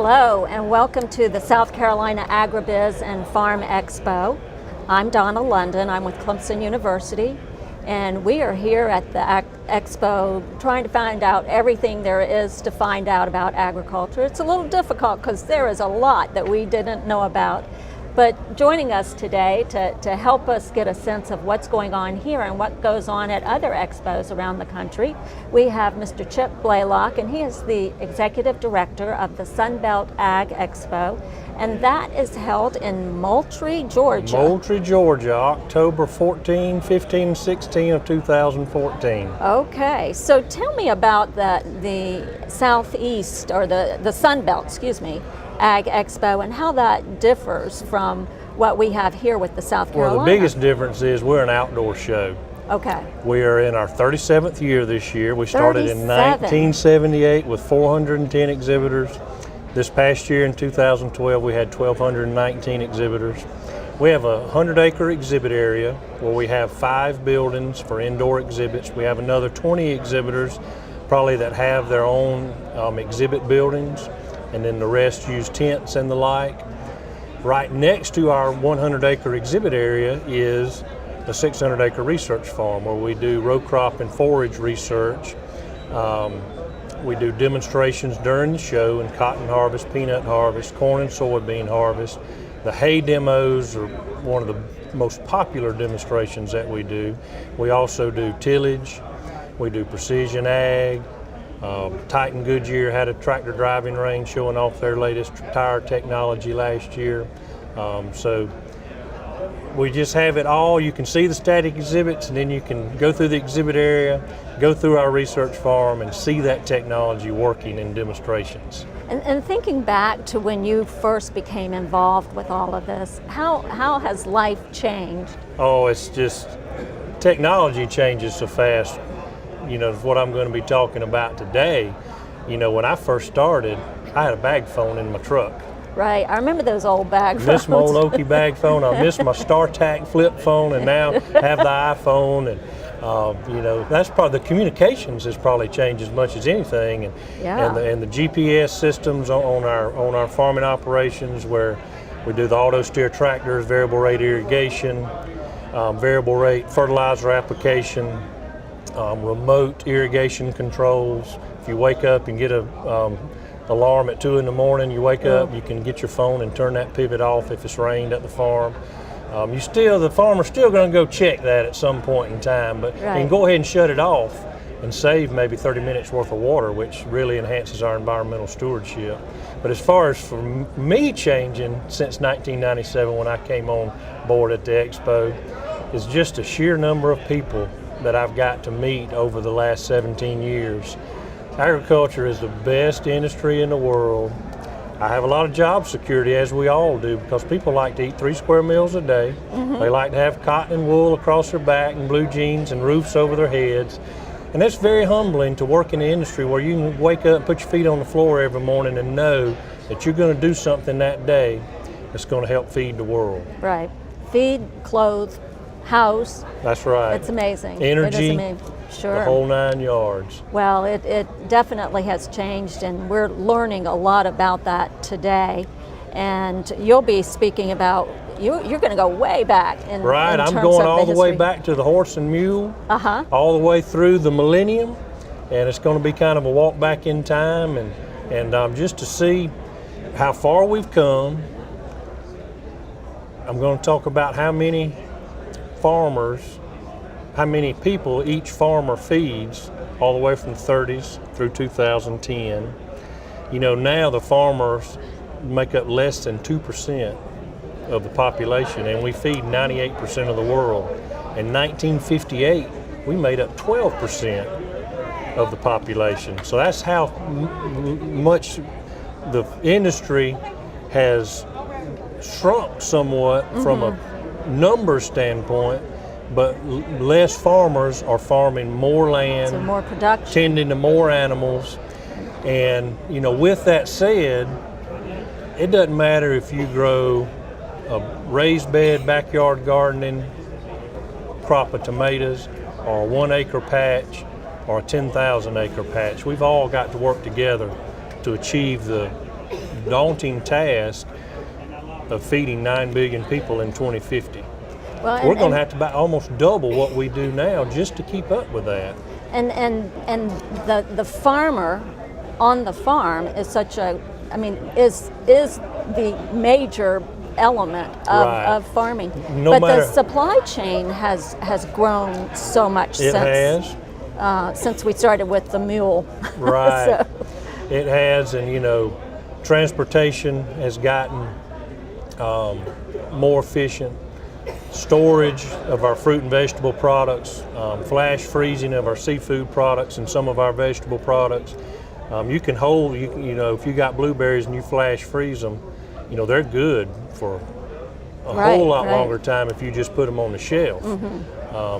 Hello and welcome to the South Carolina AgriBiz and Farm Expo. I'm Donna London. I'm with Clemson University, and we are here at the Expo trying to find out everything there is to find out about agriculture. It's a little difficult because there is a lot that we didn't know about. But joining us today to help us get a sense of what's going on here and what goes on at other expos around the country, we have Mr. Chip Blalock, and he is the Executive Director of the Sunbelt Ag Expo, and that is held in Moultrie, Georgia. Moultrie, Georgia, October 14, 15, and 16 of 2014. Okay, so tell me about the Southeast, or the Sunbelt, excuse me, Ag Expo, and how that differs from what we have here with the South Carolina. Well, the biggest difference is we're an outdoor show. Okay. We are in our 37th year this year. We started in 1978 with 410 exhibitors. This past year in 2012 we had 1,219 exhibitors. We have a 100-acre exhibit area where we have 5 buildings for indoor exhibits. We have another 20 exhibitors probably that have their own exhibit buildings, and then the rest use tents and the like. Right next to our 100-acre exhibit area is a 600-acre research farm where we do row crop and forage research. We do demonstrations during the show in cotton harvest, peanut harvest, corn and soybean harvest. The hay demos are one of the most popular demonstrations that we do. We also do tillage, we do precision ag. Titan Goodyear had a tractor driving range showing off their latest tire technology last year. So we just have it all. You can see the static exhibits, and then you can go through the exhibit area, go through our research farm, and see that technology working in demonstrations. And thinking back to when you first became involved with all of this, how has life changed? Oh, it's just, technology changes so fast. You know, what I'm going to be talking about today, you know, when I first started, I had a bag phone in my truck. Right, I remember those old bag phones. I miss my old Okie bag phone, I miss my StarTAC flip phone, and now have the iPhone. And you know, that's probably, the communications has probably changed as much as anything, and and the GPS systems on our farming operations, where we do the auto steer tractors, variable rate irrigation, variable rate fertilizer application, remote irrigation controls. If you wake up and get a alarm at 2 in the morning, you wake up, you can get your phone and turn that pivot off if it's rained at the farm. The farmer's still going to go check that at some point in time, but you can go ahead and shut it off and save maybe 30 minutes worth of water, which really enhances our environmental stewardship. But as far as for me changing since 1997 when I came on board at the Expo, is just a sheer number of people that I've got to meet over the last 17 years. Agriculture is the best industry in the world. I have a lot of job security, as we all do, because people like to eat 3 square meals a day. They like to have cotton and wool across their back and blue jeans and roofs over their heads. And it's very humbling to work in the industry where you can wake up and put your feet on the floor every morning and know that you're going to do something that day that's going to help feed the world. Right. Feed, clothe, house. That's right. It's amazing. Energy, it is sure. The whole 9 yards. Well, it definitely has changed, and we're learning a lot about that today. And you'll be speaking about, you're going to go way back in Right, I'm going all the way back to the horse and mule, all the way through the millennium, and it's going to be kind of a walk back in time, and just to see how far we've come. I'm going to talk about how many farmers, how many people each farmer feeds, all the way from the 30s through 2010. You know, now the farmers make up less than 2% of the population, and we feed 98% of the world. In 1958, we made up 12% of the population. So that's how much the industry has shrunk somewhat from a numbers standpoint, but less farmers are farming more land, so more production, tending to more animals. And you know, with that said, it doesn't matter if you grow a raised bed backyard gardening crop of tomatoes, or a 1 acre patch, or a 10,000 acre patch. We've all got to work together to achieve the daunting task of feeding 9 billion people in 2050. Well, We're going to have to almost double what we do now just to keep up with that. And the farmer on the farm is is the major element of farming. But the supply chain has grown so much since we started with the mule. Right. It has, and transportation has gotten more efficient. Storage of our fruit and vegetable products, flash freezing of our seafood products and some of our vegetable products. You can hold, if you got blueberries and you flash freeze them, they're good for a whole lot longer time if you just put them on the shelf.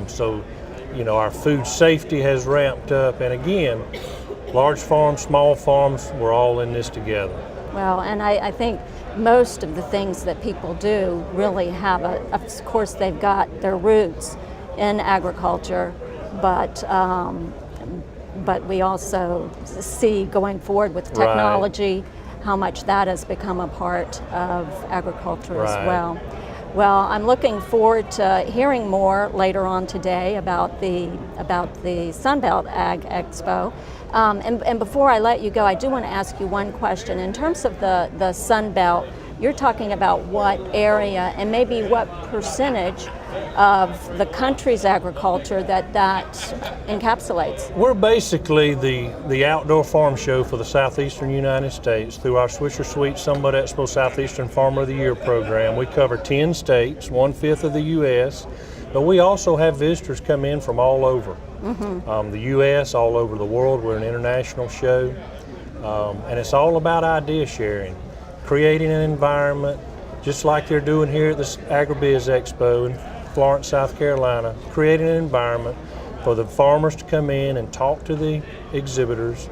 So, our food safety has ramped up, and again, large farms, small farms, we're all in this together. Well, and I think most of the things that people do really have of course they've got their roots in agriculture, but we also see going forward with technology how much that has become a part of agriculture as well. Well, I'm looking forward to hearing more later on today about the Sunbelt Ag Expo. And before I let you go, I do want to ask you one question. In terms of the Sunbelt, you're talking about what area and maybe what percentage of the country's agriculture that encapsulates? We're basically the outdoor farm show for the southeastern United States through our Swisher Sweet Sunbelt Expo Southeastern Farmer of the Year program. We cover 10 states, 1/5 of the U.S., but we also have visitors come in from all over. The U.S., all over the world. We're an international show, and it's all about idea sharing, creating an environment just like they're doing here at the AgriBiz Expo in Florence, South Carolina, creating an environment for the farmers to come in and talk to the exhibitors,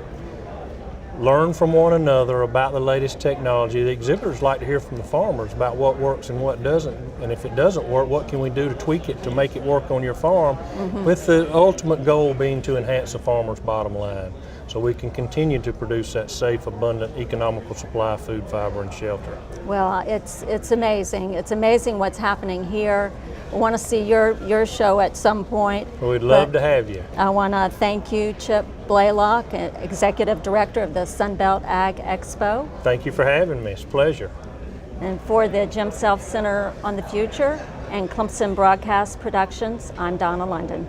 learn from one another about the latest technology. The exhibitors like to hear from the farmers about what works and what doesn't, and if it doesn't work, what can we do to tweak it to make it work on your farm, with the ultimate goal being to enhance the farmer's bottom line so we can continue to produce that safe, abundant, economical supply of food, fiber, and shelter. Well, it's amazing. It's amazing what's happening here. I want to see your show at some point. Well, we'd love to have you. I want to thank you, Chip Blalock, Executive Director of the Sunbelt Ag Expo. Thank you for having me. It's a pleasure. And for the Jim Self Center on the Future and Clemson Broadcast Productions, I'm Donna London.